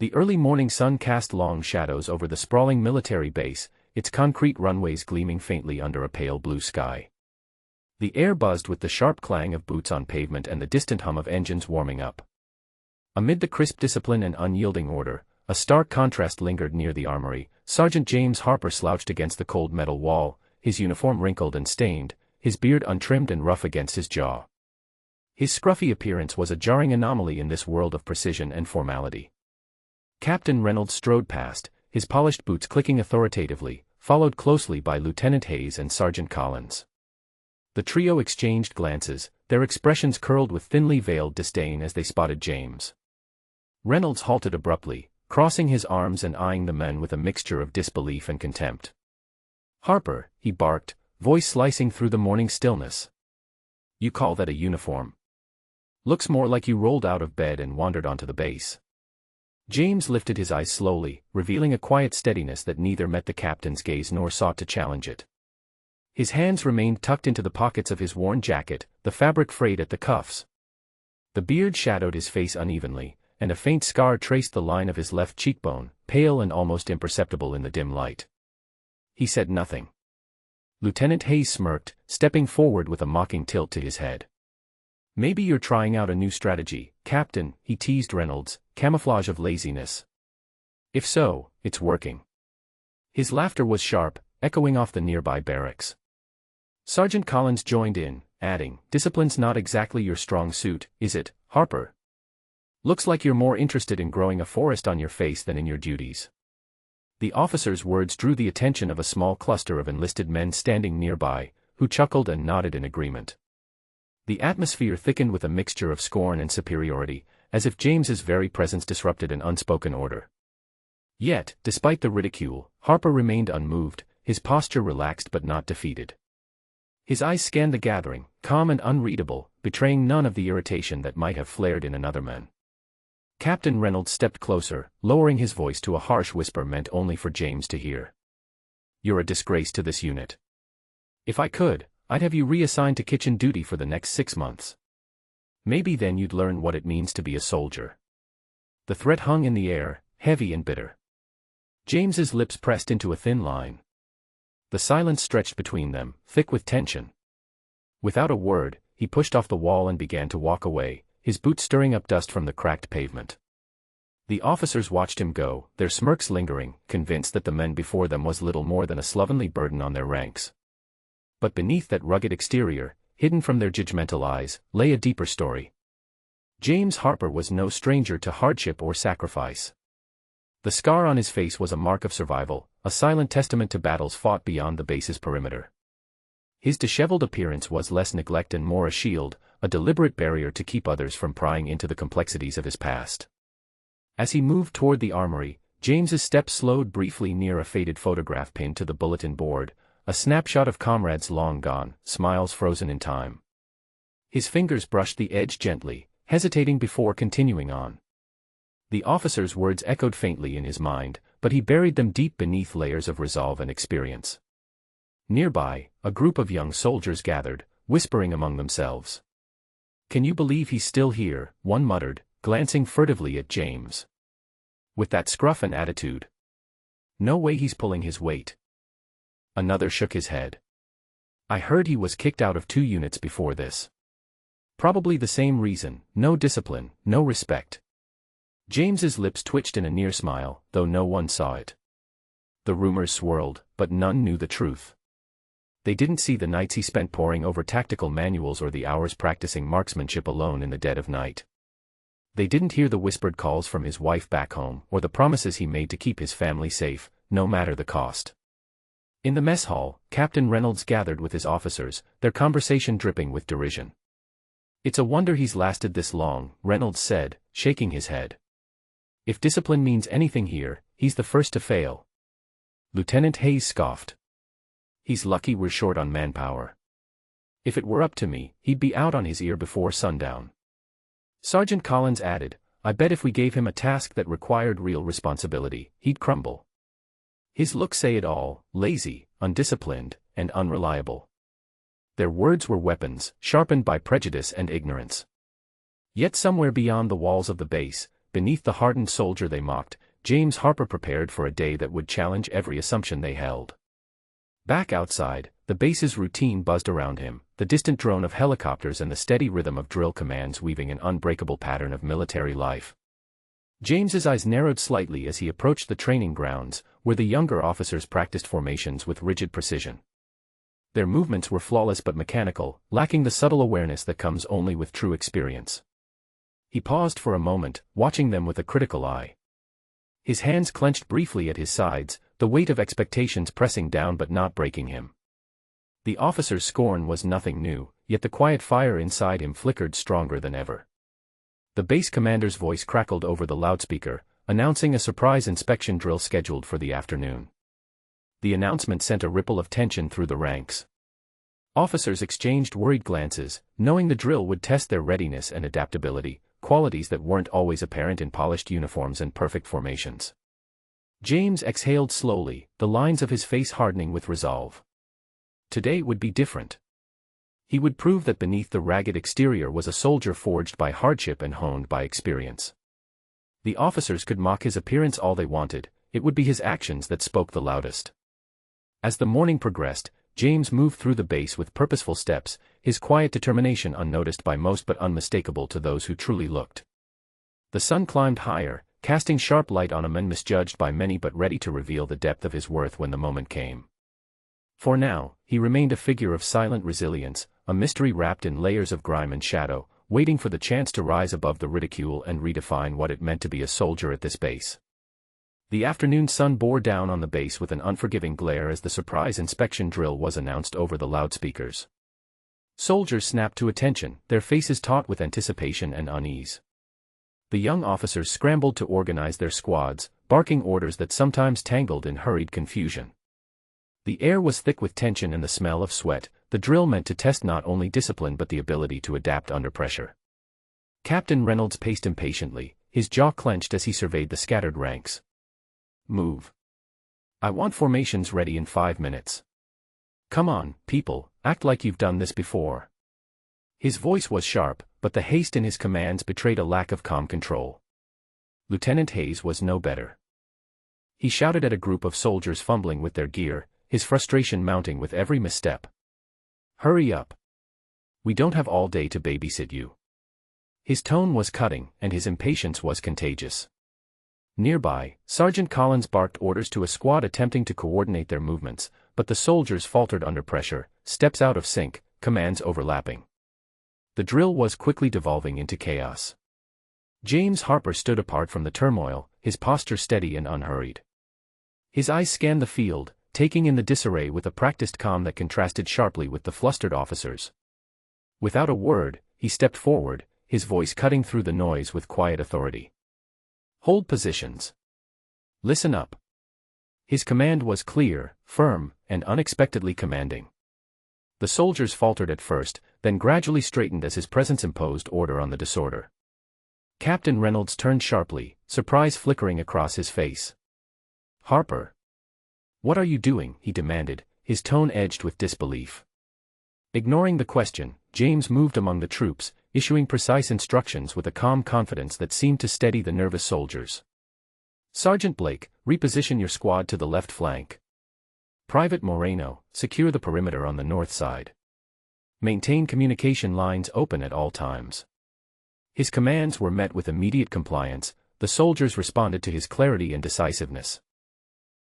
The early morning sun cast long shadows over the sprawling military base, its concrete runways gleaming faintly under a pale blue sky. The air buzzed with the sharp clang of boots on pavement and the distant hum of engines warming up. Amid the crisp discipline and unyielding order, a stark contrast lingered near the armory. Sergeant James Harper slouched against the cold metal wall, his uniform wrinkled and stained, his beard untrimmed and rough against his jaw. His scruffy appearance was a jarring anomaly in this world of precision and formality. Captain Reynolds strode past, his polished boots clicking authoritatively, followed closely by Lieutenant Hayes and Sergeant Collins. The trio exchanged glances, their expressions curled with thinly veiled disdain as they spotted James. Reynolds halted abruptly, crossing his arms and eyeing the men with a mixture of disbelief and contempt. "Harper," he barked, voice slicing through the morning stillness. "You call that a uniform? Looks more like you rolled out of bed and wandered onto the base." James lifted his eyes slowly, revealing a quiet steadiness that neither met the captain's gaze nor sought to challenge it. His hands remained tucked into the pockets of his worn jacket, the fabric frayed at the cuffs. The beard shadowed his face unevenly, and a faint scar traced the line of his left cheekbone, pale and almost imperceptible in the dim light. He said nothing. Lieutenant Hayes smirked, stepping forward with a mocking tilt to his head. "Maybe you're trying out a new strategy, Captain," he teased Reynolds, camouflage of laziness. "If so, it's working." His laughter was sharp, echoing off the nearby barracks. Sergeant Collins joined in, adding, "Discipline's not exactly your strong suit, is it, Harper? Looks like you're more interested in growing a forest on your face than in your duties." The officer's words drew the attention of a small cluster of enlisted men standing nearby, who chuckled and nodded in agreement. The atmosphere thickened with a mixture of scorn and superiority, as if James's very presence disrupted an unspoken order. Yet, despite the ridicule, Harper remained unmoved, his posture relaxed but not defeated. His eyes scanned the gathering, calm and unreadable, betraying none of the irritation that might have flared in another man. Captain Reynolds stepped closer, lowering his voice to a harsh whisper meant only for James to hear. "You're a disgrace to this unit. If I could, I'd have you reassigned to kitchen duty for the next 6 months. Maybe then you'd learn what it means to be a soldier." The threat hung in the air, heavy and bitter. James's lips pressed into a thin line. The silence stretched between them, thick with tension. Without a word, he pushed off the wall and began to walk away, his boots stirring up dust from the cracked pavement. The officers watched him go, their smirks lingering, convinced that the man before them was little more than a slovenly burden on their ranks. But beneath that rugged exterior, hidden from their judgmental eyes, lay a deeper story. James Harper was no stranger to hardship or sacrifice. The scar on his face was a mark of survival, a silent testament to battles fought beyond the base's perimeter. His disheveled appearance was less neglect and more a shield, a deliberate barrier to keep others from prying into the complexities of his past. As he moved toward the armory, James's steps slowed briefly near a faded photograph pinned to the bulletin board, a snapshot of comrades long gone, smiles frozen in time. His fingers brushed the edge gently, hesitating before continuing on. The officer's words echoed faintly in his mind, but he buried them deep beneath layers of resolve and experience. Nearby, a group of young soldiers gathered, whispering among themselves. "Can you believe he's still here?" one muttered, glancing furtively at James. "With that scruff and attitude. No way he's pulling his weight." Another shook his head. "I heard he was kicked out of 2 units before this. Probably the same reason, no discipline, no respect." James's lips twitched in a near smile, though no one saw it. The rumors swirled, but none knew the truth. They didn't see the nights he spent poring over tactical manuals or the hours practicing marksmanship alone in the dead of night. They didn't hear the whispered calls from his wife back home or the promises he made to keep his family safe, no matter the cost. In the mess hall, Captain Reynolds gathered with his officers, their conversation dripping with derision. "It's a wonder he's lasted this long," Reynolds said, shaking his head. "If discipline means anything here, he's the first to fail." Lieutenant Hayes scoffed. "He's lucky we're short on manpower. If it were up to me, he'd be out on his ear before sundown." Sergeant Collins added, "I bet if we gave him a task that required real responsibility, he'd crumble. His looks say it all, lazy, undisciplined, and unreliable." Their words were weapons, sharpened by prejudice and ignorance. Yet somewhere beyond the walls of the base, beneath the hardened soldier they mocked, James Harper prepared for a day that would challenge every assumption they held. Back outside, the base's routine buzzed around him, the distant drone of helicopters and the steady rhythm of drill commands weaving an unbreakable pattern of military life. James's eyes narrowed slightly as he approached the training grounds, where the younger officers practiced formations with rigid precision. Their movements were flawless but mechanical, lacking the subtle awareness that comes only with true experience. He paused for a moment, watching them with a critical eye. His hands clenched briefly at his sides, the weight of expectations pressing down but not breaking him. The officer's scorn was nothing new, yet the quiet fire inside him flickered stronger than ever. The base commander's voice crackled over the loudspeaker, announcing a surprise inspection drill scheduled for the afternoon. The announcement sent a ripple of tension through the ranks. Officers exchanged worried glances, knowing the drill would test their readiness and adaptability, qualities that weren't always apparent in polished uniforms and perfect formations. James exhaled slowly, the lines of his face hardening with resolve. Today would be different. He would prove that beneath the ragged exterior was a soldier forged by hardship and honed by experience. The officers could mock his appearance all they wanted, it would be his actions that spoke the loudest. As the morning progressed, James moved through the base with purposeful steps, his quiet determination unnoticed by most but unmistakable to those who truly looked. The sun climbed higher, casting sharp light on a man misjudged by many but ready to reveal the depth of his worth when the moment came. For now, he remained a figure of silent resilience, a mystery wrapped in layers of grime and shadow, waiting for the chance to rise above the ridicule and redefine what it meant to be a soldier at this base. The afternoon sun bore down on the base with an unforgiving glare as the surprise inspection drill was announced over the loudspeakers. Soldiers snapped to attention, their faces taut with anticipation and unease. The young officers scrambled to organize their squads, barking orders that sometimes tangled in hurried confusion. The air was thick with tension and the smell of sweat, the drill meant to test not only discipline but the ability to adapt under pressure. Captain Reynolds paced impatiently, his jaw clenched as he surveyed the scattered ranks. Move. I want formations ready in 5 minutes. Come on, people, act like you've done this before. His voice was sharp, but the haste in his commands betrayed a lack of calm control. Lieutenant Hayes was no better. He shouted at a group of soldiers fumbling with their gear, his frustration mounting with every misstep. Hurry up. We don't have all day to babysit you. His tone was cutting, and his impatience was contagious. Nearby, Sergeant Collins barked orders to a squad attempting to coordinate their movements, but the soldiers faltered under pressure, steps out of sync, commands overlapping. The drill was quickly devolving into chaos. James Harper stood apart from the turmoil, his posture steady and unhurried. His eyes scanned the field, taking in the disarray with a practiced calm that contrasted sharply with the flustered officers. Without a word, he stepped forward, his voice cutting through the noise with quiet authority. Hold positions. Listen up. His command was clear, firm, and unexpectedly commanding. The soldiers faltered at first, then gradually straightened as his presence imposed order on the disorder. Captain Reynolds turned sharply, surprise flickering across his face. Harper. What are you doing? He demanded, his tone edged with disbelief. Ignoring the question, James moved among the troops, issuing precise instructions with a calm confidence that seemed to steady the nervous soldiers. Sergeant Blake, reposition your squad to the left flank. Private Moreno, secure the perimeter on the north side. Maintain communication lines open at all times. His commands were met with immediate compliance, the soldiers responded to his clarity and decisiveness.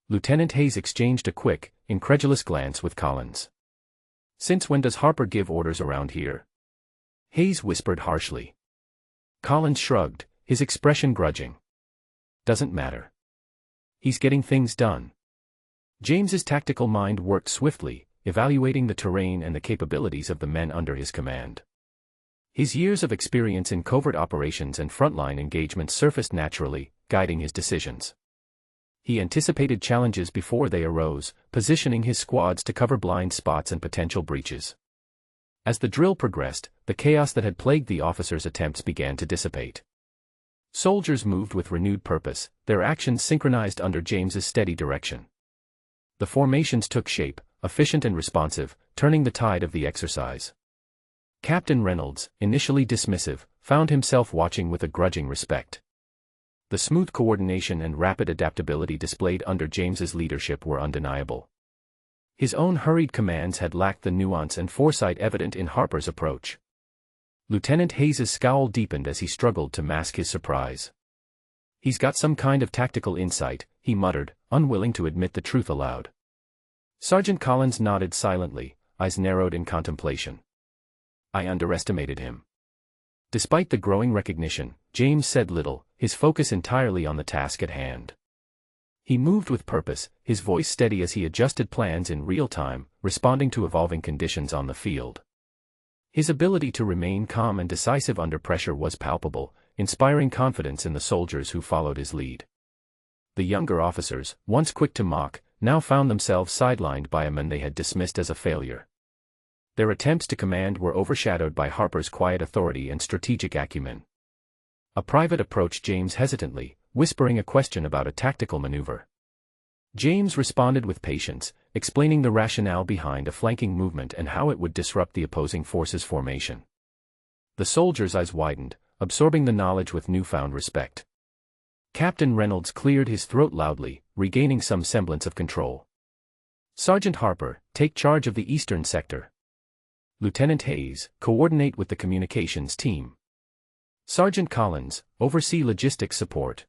Lieutenant Hayes exchanged a quick, incredulous glance with Collins. Since when does Harper give orders around here? Hayes whispered harshly. Collins shrugged, his expression grudging. Doesn't matter. He's getting things done. James's tactical mind worked swiftly, evaluating the terrain and the capabilities of the men under his command. His years of experience in covert operations and frontline engagements surfaced naturally, guiding his decisions. He anticipated challenges before they arose, positioning his squads to cover blind spots and potential breaches. As the drill progressed, the chaos that had plagued the officers' attempts began to dissipate. Soldiers moved with renewed purpose, their actions synchronized under James's steady direction. The formations took shape, efficient and responsive, turning the tide of the exercise. Captain Reynolds, initially dismissive, found himself watching with a grudging respect. The smooth coordination and rapid adaptability displayed under James's leadership were undeniable. His own hurried commands had lacked the nuance and foresight evident in Harper's approach. Lieutenant Hayes's scowl deepened as he struggled to mask his surprise. "He's got some kind of tactical insight," he muttered, unwilling to admit the truth aloud. Sergeant Collins nodded silently, eyes narrowed in contemplation. "I underestimated him." Despite the growing recognition, James said little, his focus entirely on the task at hand. He moved with purpose, his voice steady as he adjusted plans in real time, responding to evolving conditions on the field. His ability to remain calm and decisive under pressure was palpable, inspiring confidence in the soldiers who followed his lead. The younger officers, once quick to mock, now found themselves sidelined by a man they had dismissed as a failure. Their attempts to command were overshadowed by Harper's quiet authority and strategic acumen. A private approached James hesitantly, whispering a question about a tactical maneuver. James responded with patience, explaining the rationale behind a flanking movement and how it would disrupt the opposing forces' formation. The soldiers' eyes widened, absorbing the knowledge with newfound respect. Captain Reynolds cleared his throat loudly, regaining some semblance of control. "Sergeant Harper, take charge of the eastern sector. Lieutenant Hayes, coordinate with the communications team. Sergeant Collins, oversee logistics support."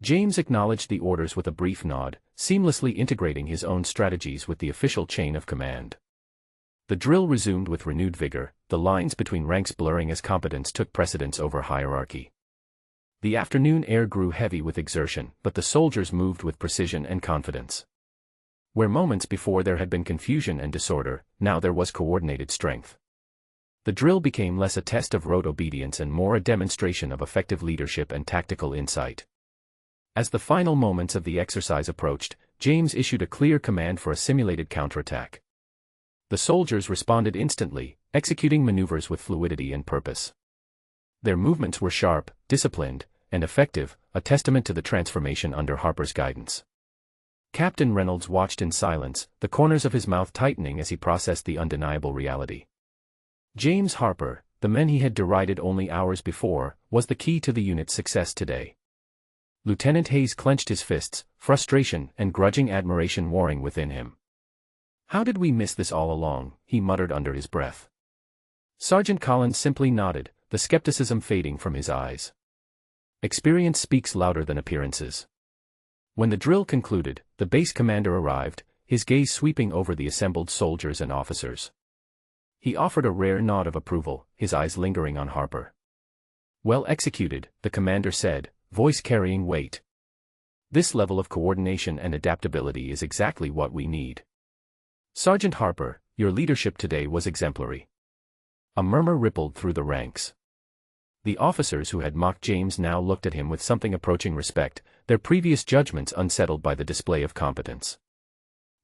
James acknowledged the orders with a brief nod, seamlessly integrating his own strategies with the official chain of command. The drill resumed with renewed vigor, the lines between ranks blurring as competence took precedence over hierarchy. The afternoon air grew heavy with exertion, but the soldiers moved with precision and confidence. Where moments before there had been confusion and disorder, now there was coordinated strength. The drill became less a test of rote obedience and more a demonstration of effective leadership and tactical insight. As the final moments of the exercise approached, James issued a clear command for a simulated counterattack. The soldiers responded instantly, executing maneuvers with fluidity and purpose. Their movements were sharp, disciplined, and effective, a testament to the transformation under Harper's guidance. Captain Reynolds watched in silence, the corners of his mouth tightening as he processed the undeniable reality. James Harper, the man he had derided only hours before, was the key to the unit's success today. Lieutenant Hayes clenched his fists, frustration and grudging admiration warring within him. "How did we miss this all along?" he muttered under his breath. Sergeant Collins simply nodded, the skepticism fading from his eyes. Experience speaks louder than appearances. When the drill concluded, the base commander arrived, his gaze sweeping over the assembled soldiers and officers. He offered a rare nod of approval, his eyes lingering on Harper. "Well executed," the commander said, voice carrying weight. "This level of coordination and adaptability is exactly what we need. Sergeant Harper, your leadership today was exemplary." A murmur rippled through the ranks. The officers who had mocked James now looked at him with something approaching respect, their previous judgments unsettled by the display of competence.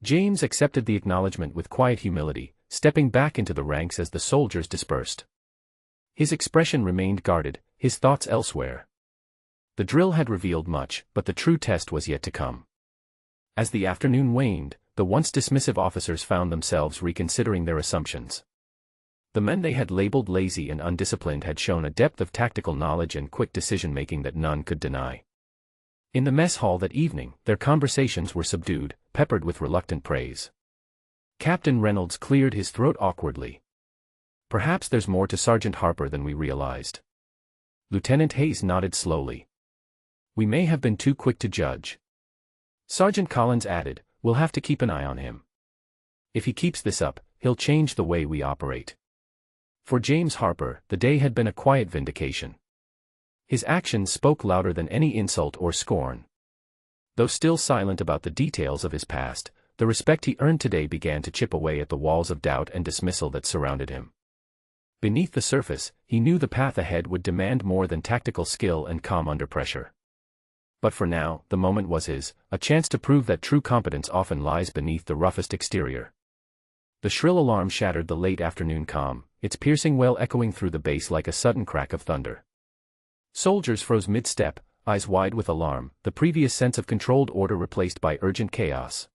James accepted the acknowledgement with quiet humility, stepping back into the ranks as the soldiers dispersed. His expression remained guarded, his thoughts elsewhere. The drill had revealed much, but the true test was yet to come. As the afternoon waned, the once dismissive officers found themselves reconsidering their assumptions. The men they had labeled lazy and undisciplined had shown a depth of tactical knowledge and quick decision-making that none could deny. In the mess hall that evening, their conversations were subdued, peppered with reluctant praise. Captain Reynolds cleared his throat awkwardly. "Perhaps there's more to Sergeant Harper than we realized." Lieutenant Hayes nodded slowly. "We may have been too quick to judge." Sergeant Collins added, "We'll have to keep an eye on him. If he keeps this up, he'll change the way we operate." For James Harper, the day had been a quiet vindication. His actions spoke louder than any insult or scorn. Though still silent about the details of his past, the respect he earned today began to chip away at the walls of doubt and dismissal that surrounded him. Beneath the surface, he knew the path ahead would demand more than tactical skill and calm under pressure. But for now, the moment was his, a chance to prove that true competence often lies beneath the roughest exterior. The shrill alarm shattered the late afternoon calm, its piercing wail echoing through the base like a sudden crack of thunder. Soldiers froze mid-step, eyes wide with alarm, the previous sense of controlled order replaced by urgent chaos.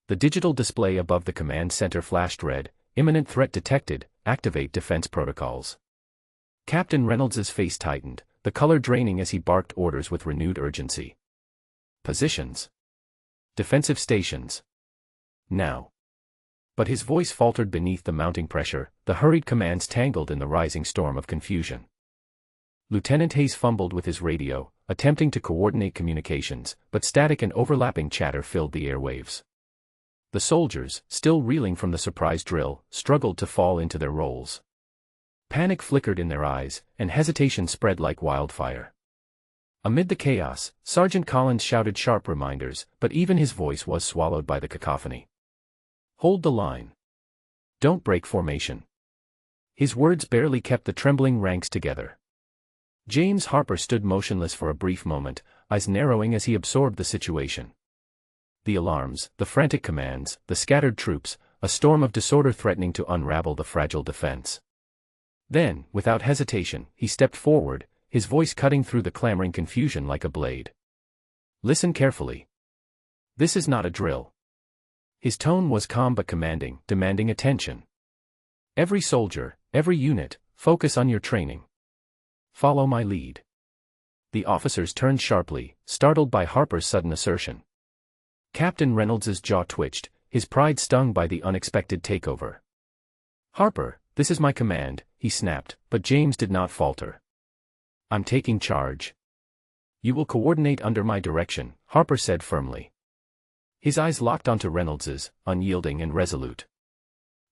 The digital display above the command center flashed red, "Imminent threat detected, activate defense protocols." Captain Reynolds's face tightened, the color draining as he barked orders with renewed urgency. Positions. Defensive stations. Now. But his voice faltered beneath the mounting pressure, the hurried commands tangled in the rising storm of confusion. Lieutenant Hayes fumbled with his radio, attempting to coordinate communications, but static and overlapping chatter filled the airwaves. The soldiers, still reeling from the surprise drill, struggled to fall into their roles. Panic flickered in their eyes, and hesitation spread like wildfire. Amid the chaos, Sergeant Collins shouted sharp reminders, but even his voice was swallowed by the cacophony. Hold the line. Don't break formation. His words barely kept the trembling ranks together. James Harper stood motionless for a brief moment, eyes narrowing as he absorbed the situation. The alarms, the frantic commands, the scattered troops, a storm of disorder threatening to unravel the fragile defense. Then, without hesitation, he stepped forward, his voice cutting through the clamoring confusion like a blade. Listen carefully. This is not a drill. His tone was calm but commanding, demanding attention. Every soldier, every unit, focus on your training. Follow my lead. The officers turned sharply, startled by Harper's sudden assertion. Captain Reynolds's jaw twitched, his pride stung by the unexpected takeover. Harper, this is my command, he snapped, but James did not falter. I'm taking charge. You will coordinate under my direction, Harper said firmly. His eyes locked onto Reynolds's, unyielding and resolute.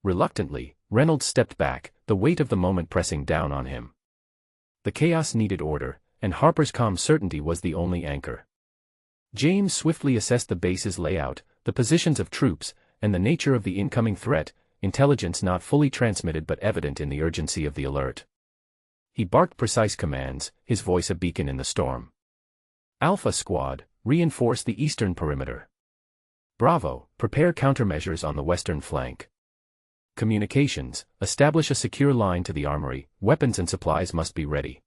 Reluctantly, Reynolds stepped back, the weight of the moment pressing down on him. The chaos needed order, and Harper's calm certainty was the only anchor. James swiftly assessed the base's layout, the positions of troops, and the nature of the incoming threat, intelligence not fully transmitted but evident in the urgency of the alert. He barked precise commands, his voice a beacon in the storm. Alpha Squad, reinforce the eastern perimeter. Bravo, prepare countermeasures on the western flank. Communications, establish a secure line to the armory, weapons and supplies must be ready.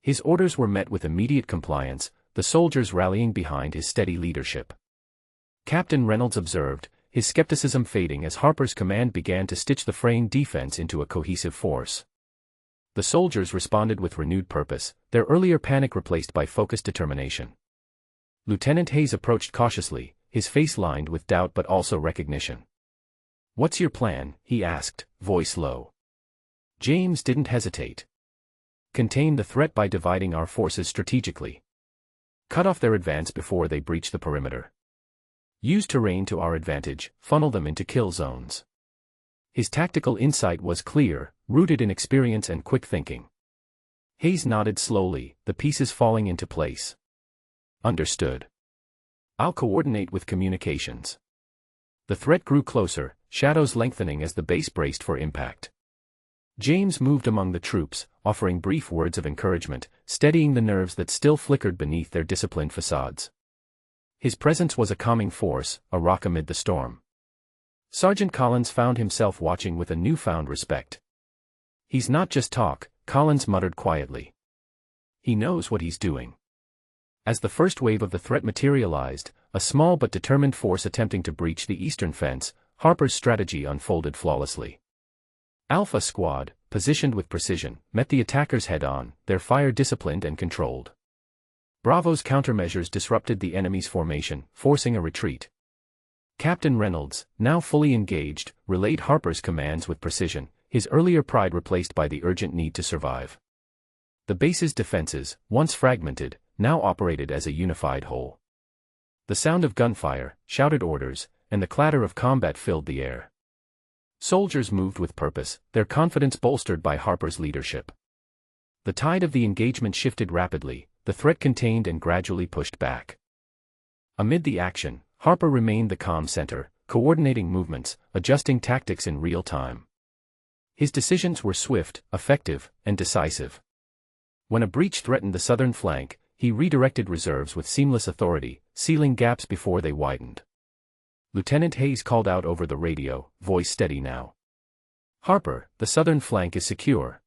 His orders were met with immediate compliance, the soldiers rallying behind his steady leadership. Captain Reynolds observed, his skepticism fading as Harper's command began to stitch the fraying defense into a cohesive force. The soldiers responded with renewed purpose, their earlier panic replaced by focused determination. Lieutenant Hayes approached cautiously, his face lined with doubt but also recognition. What's your plan? He asked, voice low. James didn't hesitate. Contain the threat by dividing our forces strategically. Cut off their advance before they breach the perimeter. Use terrain to our advantage, funnel them into kill zones. His tactical insight was clear, rooted in experience and quick thinking. Hayes nodded slowly, the pieces falling into place. Understood. I'll coordinate with communications. The threat grew closer, shadows lengthening as the base braced for impact. James moved among the troops, offering brief words of encouragement, steadying the nerves that still flickered beneath their disciplined facades. His presence was a calming force, a rock amid the storm. Sergeant Collins found himself watching with a newfound respect. He's not just talk, Collins muttered quietly. He knows what he's doing. As the first wave of the threat materialized, a small but determined force attempting to breach the eastern fence, Harper's strategy unfolded flawlessly. Alpha Squad, positioned with precision, met the attackers head-on, their fire disciplined and controlled. Bravo's countermeasures disrupted the enemy's formation, forcing a retreat. Captain Reynolds, now fully engaged, relayed Harper's commands with precision, his earlier pride replaced by the urgent need to survive. The base's defenses, once fragmented, now operated as a unified whole. The sound of gunfire, shouted orders, and the clatter of combat filled the air. Soldiers moved with purpose, their confidence bolstered by Harper's leadership. The tide of the engagement shifted rapidly, the threat contained and gradually pushed back. Amid the action, Harper remained the calm center, coordinating movements, adjusting tactics in real time. His decisions were swift, effective, and decisive. When a breach threatened the southern flank, he redirected reserves with seamless authority, sealing gaps before they widened. Lieutenant Hayes called out over the radio, voice steady now. Harper, the southern flank is secure.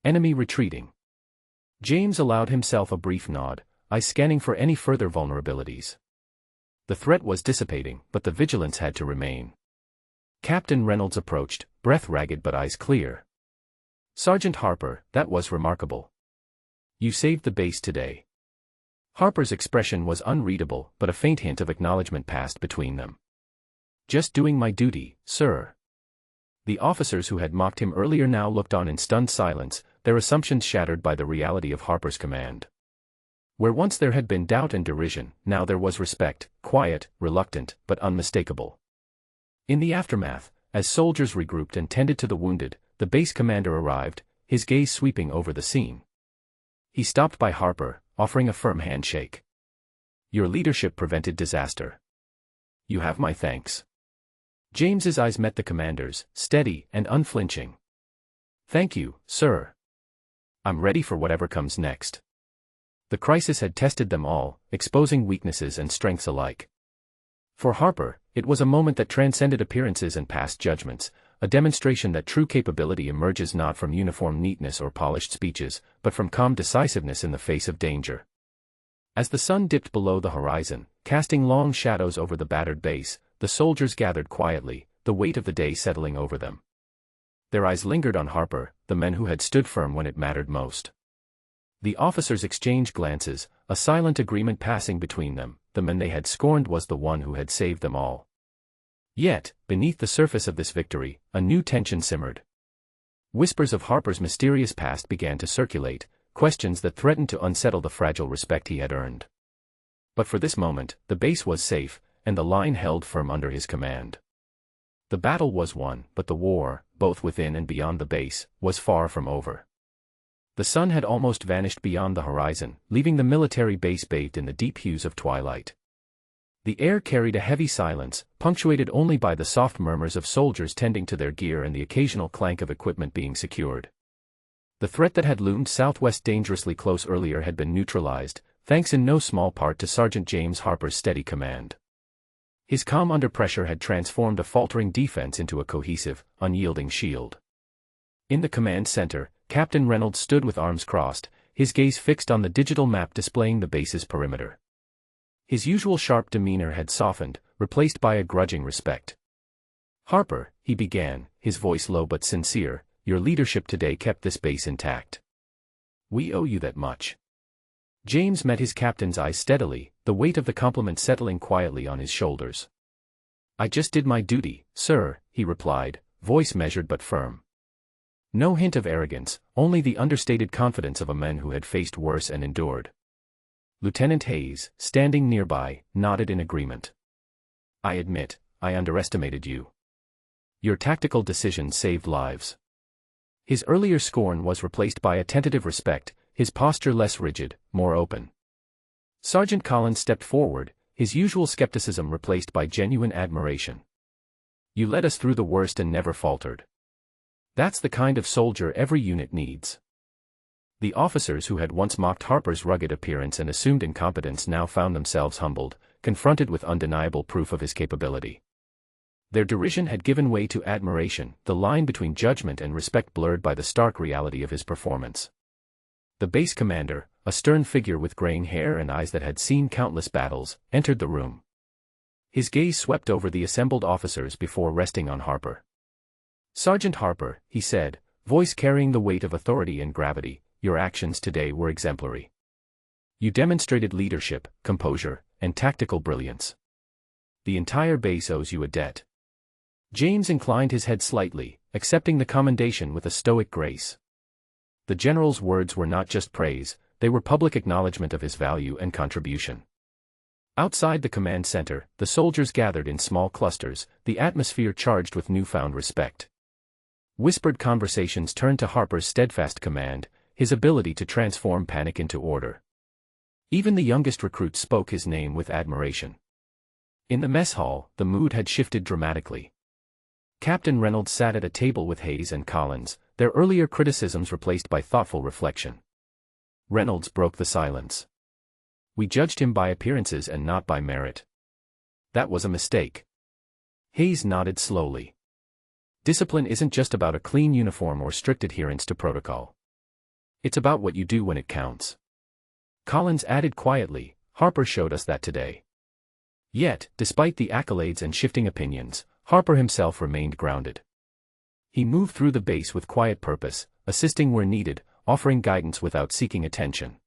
Enemy retreating. James allowed himself a brief nod, eyes scanning for any further vulnerabilities. The threat was dissipating, but the vigilance had to remain. Captain Reynolds approached, breath ragged but eyes clear. Sergeant Harper, that was remarkable. You saved the base today. Harper's expression was unreadable, but a faint hint of acknowledgement passed between them. Just doing my duty, sir. The officers who had mocked him earlier now looked on in stunned silence, their assumptions shattered by the reality of Harper's command. Where once there had been doubt and derision, now there was respect, quiet, reluctant, but unmistakable. In the aftermath, as soldiers regrouped and tended to the wounded, the base commander arrived, his gaze sweeping over the scene. He stopped by Harper, offering a firm handshake. Your leadership prevented disaster. You have my thanks. James's eyes met the commander's, steady and unflinching. Thank you, sir. I'm ready for whatever comes next. The crisis had tested them all, exposing weaknesses and strengths alike. For Harper, it was a moment that transcended appearances and past judgments, a demonstration that true capability emerges not from uniform neatness or polished speeches, but from calm decisiveness in the face of danger. As the sun dipped below the horizon, casting long shadows over the battered base, the soldiers gathered quietly, the weight of the day settling over them. Their eyes lingered on Harper, the men who had stood firm when it mattered most. The officers exchanged glances, a silent agreement passing between them. The man they had scorned was the one who had saved them all. Yet, beneath the surface of this victory, a new tension simmered. Whispers of Harper's mysterious past began to circulate, questions that threatened to unsettle the fragile respect he had earned. But for this moment, the base was safe, and the line held firm under his command. The battle was won, but the war, both within and beyond the base, was far from over. The sun had almost vanished beyond the horizon, leaving the military base bathed in the deep hues of twilight. The air carried a heavy silence, punctuated only by the soft murmurs of soldiers tending to their gear and the occasional clank of equipment being secured. The threat that had loomed southwest dangerously close earlier had been neutralized, thanks in no small part to Sergeant James Harper's steady command. His calm under pressure had transformed a faltering defense into a cohesive, unyielding shield. In the command center, Captain Reynolds stood with arms crossed, his gaze fixed on the digital map displaying the base's perimeter. His usual sharp demeanor had softened, replaced by a grudging respect. Harper, he began, his voice low but sincere, your leadership today kept this base intact. We owe you that much. James met his captain's eyes steadily, the weight of the compliment settling quietly on his shoulders. I just did my duty, sir, he replied, voice measured but firm. No hint of arrogance, only the understated confidence of a man who had faced worse and endured. Lieutenant Hayes, standing nearby, nodded in agreement. I admit, I underestimated you. Your tactical decisions saved lives. His earlier scorn was replaced by a tentative respect, his posture less rigid, more open. Sergeant Collins stepped forward, his usual skepticism replaced by genuine admiration. You led us through the worst and never faltered. That's the kind of soldier every unit needs. The officers who had once mocked Harper's rugged appearance and assumed incompetence now found themselves humbled, confronted with undeniable proof of his capability. Their derision had given way to admiration, the line between judgment and respect blurred by the stark reality of his performance. The base commander, a stern figure with graying hair and eyes that had seen countless battles, entered the room. His gaze swept over the assembled officers before resting on Harper. Sergeant Harper, he said, voice carrying the weight of authority and gravity, your actions today were exemplary. You demonstrated leadership, composure, and tactical brilliance. The entire base owes you a debt. James inclined his head slightly, accepting the commendation with a stoic grace. The general's words were not just praise, they were public acknowledgement of his value and contribution. Outside the command center, the soldiers gathered in small clusters, the atmosphere charged with newfound respect. Whispered conversations turned to Harper's steadfast command, his ability to transform panic into order. Even the youngest recruits spoke his name with admiration. In the mess hall, the mood had shifted dramatically. Captain Reynolds sat at a table with Hayes and Collins, their earlier criticisms replaced by thoughtful reflection. Reynolds broke the silence. We judged him by appearances and not by merit. That was a mistake. Hayes nodded slowly. Discipline isn't just about a clean uniform or strict adherence to protocol. It's about what you do when it counts. Collins added quietly, Harper showed us that today. Yet, despite the accolades and shifting opinions, Harper himself remained grounded. He moved through the base with quiet purpose, assisting where needed, offering guidance without seeking attention.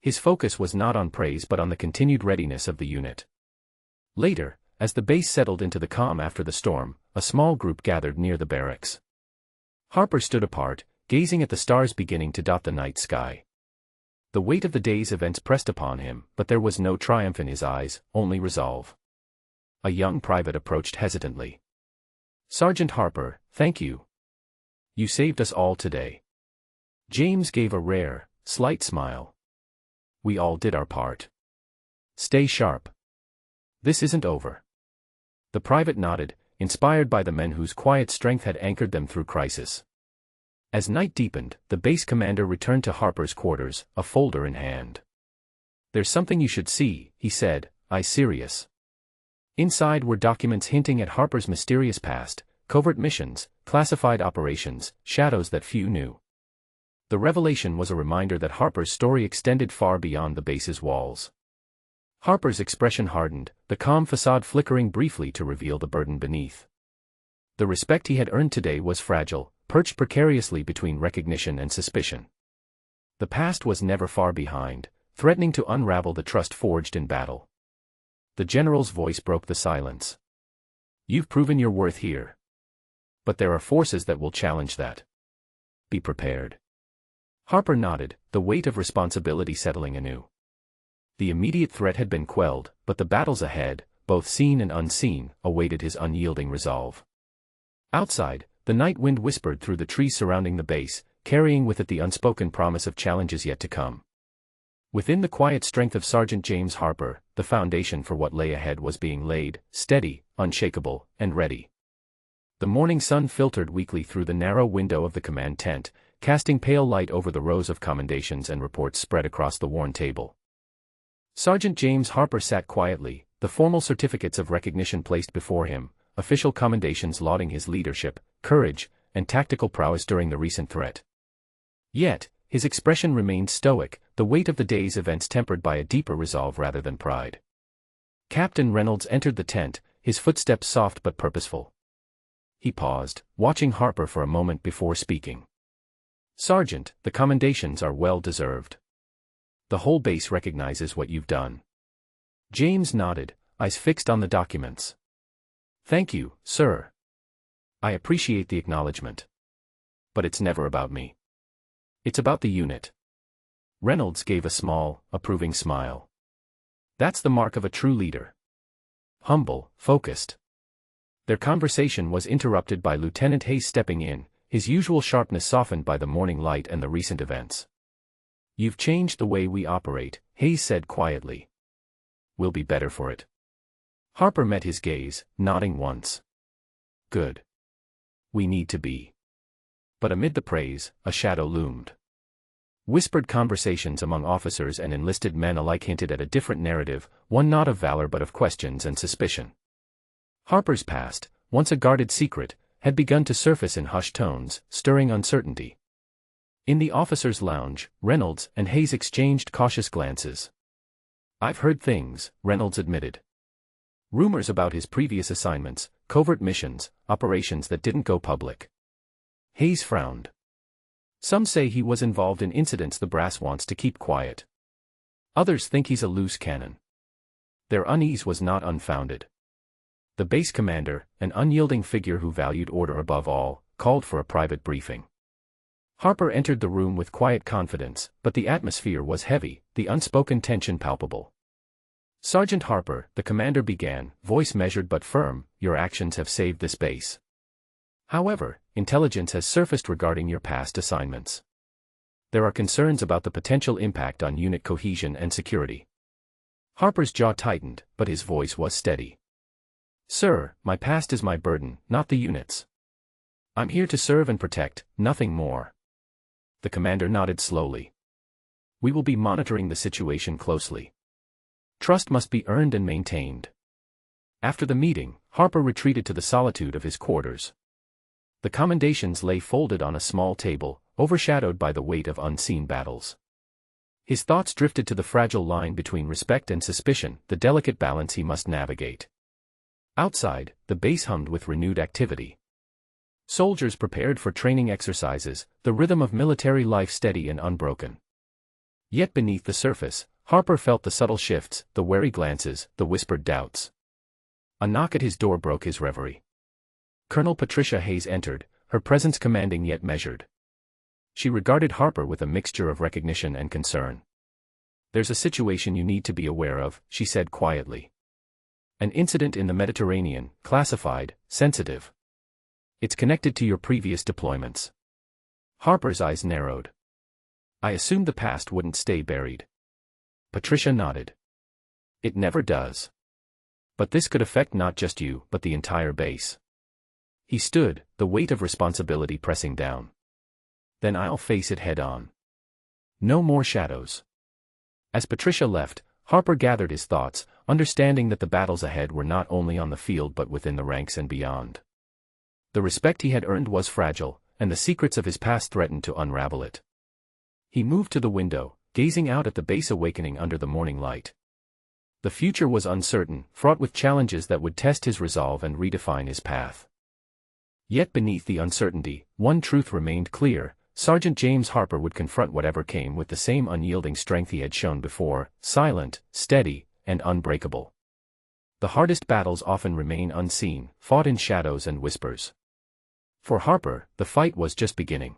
His focus was not on praise but on the continued readiness of the unit. Later, as the base settled into the calm after the storm, a small group gathered near the barracks. Harper stood apart, gazing at the stars beginning to dot the night sky. The weight of the day's events pressed upon him, but there was no triumph in his eyes, only resolve. A young private approached hesitantly. "Sergeant Harper, thank you. You saved us all today." James gave a rare, slight smile. "We all did our part. Stay sharp. This isn't over." The private nodded, inspired by the men whose quiet strength had anchored them through crisis. As night deepened, the base commander returned to Harper's quarters, a folder in hand. "There's something you should see," he said, eyes serious. Inside were documents hinting at Harper's mysterious past, covert missions, classified operations, shadows that few knew. The revelation was a reminder that Harper's story extended far beyond the base's walls. Harper's expression hardened, the calm facade flickering briefly to reveal the burden beneath. The respect he had earned today was fragile, perched precariously between recognition and suspicion. The past was never far behind, threatening to unravel the trust forged in battle. The general's voice broke the silence. "You've proven your worth here. But there are forces that will challenge that. Be prepared." Harper nodded, the weight of responsibility settling anew. The immediate threat had been quelled, but the battles ahead, both seen and unseen, awaited his unyielding resolve. Outside, the night wind whispered through the trees surrounding the base, carrying with it the unspoken promise of challenges yet to come. Within the quiet strength of Sergeant James Harper, the foundation for what lay ahead was being laid, steady, unshakable, and ready. The morning sun filtered weakly through the narrow window of the command tent, casting pale light over the rows of commendations and reports spread across the worn table. Sergeant James Harper sat quietly, the formal certificates of recognition placed before him, official commendations lauding his leadership, courage, and tactical prowess during the recent threat. Yet, his expression remained stoic, the weight of the day's events tempered by a deeper resolve rather than pride. Captain Reynolds entered the tent, his footsteps soft but purposeful. He paused, watching Harper for a moment before speaking. "Sergeant, the commendations are well deserved. The whole base recognizes what you've done." James nodded, eyes fixed on the documents. "Thank you, sir. I appreciate the acknowledgement. But it's never about me. It's about the unit." Reynolds gave a small, approving smile. "That's the mark of a true leader. Humble, focused." Their conversation was interrupted by Lieutenant Hayes stepping in, his usual sharpness softened by the morning light and the recent events. "You've changed the way we operate," Hayes said quietly. "We'll be better for it." Harper met his gaze, nodding once. "Good. We need to be." But amid the praise, a shadow loomed. Whispered conversations among officers and enlisted men alike hinted at a different narrative, one not of valor but of questions and suspicion. Harper's past, once a guarded secret, had begun to surface in hushed tones, stirring uncertainty. In the officers' lounge, Reynolds and Hayes exchanged cautious glances. "I've heard things," Reynolds admitted. "Rumors about his previous assignments, covert missions, operations that didn't go public." Hayes frowned. "Some say he was involved in incidents the brass wants to keep quiet. Others think he's a loose cannon." Their unease was not unfounded. The base commander, an unyielding figure who valued order above all, called for a private briefing. Harper entered the room with quiet confidence, but the atmosphere was heavy, the unspoken tension palpable. "Sergeant Harper," the commander began, voice measured but firm, "your actions have saved this base. However, intelligence has surfaced regarding your past assignments. There are concerns about the potential impact on unit cohesion and security." Harper's jaw tightened, but his voice was steady. "Sir, my past is my burden, not the unit's. I'm here to serve and protect, nothing more." The commander nodded slowly. "We will be monitoring the situation closely. Trust must be earned and maintained." After the meeting, Harper retreated to the solitude of his quarters. The commendations lay folded on a small table, overshadowed by the weight of unseen battles. His thoughts drifted to the fragile line between respect and suspicion, the delicate balance he must navigate. Outside, the base hummed with renewed activity. Soldiers prepared for training exercises, the rhythm of military life steady and unbroken. Yet beneath the surface, Harper felt the subtle shifts, the wary glances, the whispered doubts. A knock at his door broke his reverie. Colonel Patricia Hayes entered, her presence commanding yet measured. She regarded Harper with a mixture of recognition and concern. "There's a situation you need to be aware of," she said quietly. "An incident in the Mediterranean, classified, sensitive. It's connected to your previous deployments." Harper's eyes narrowed. "I assumed the past wouldn't stay buried." Patricia nodded. "It never does. But this could affect not just you, but the entire base." He stood, the weight of responsibility pressing down. "Then I'll face it head on. No more shadows." As Patricia left, Harper gathered his thoughts, understanding that the battles ahead were not only on the field but within the ranks and beyond. The respect he had earned was fragile, and the secrets of his past threatened to unravel it. He moved to the window, gazing out at the base awakening under the morning light. The future was uncertain, fraught with challenges that would test his resolve and redefine his path. Yet beneath the uncertainty, one truth remained clear: Sergeant James Harper would confront whatever came with the same unyielding strength he had shown before, silent, steady, and unbreakable. The hardest battles often remain unseen, fought in shadows and whispers. For Harper, the fight was just beginning.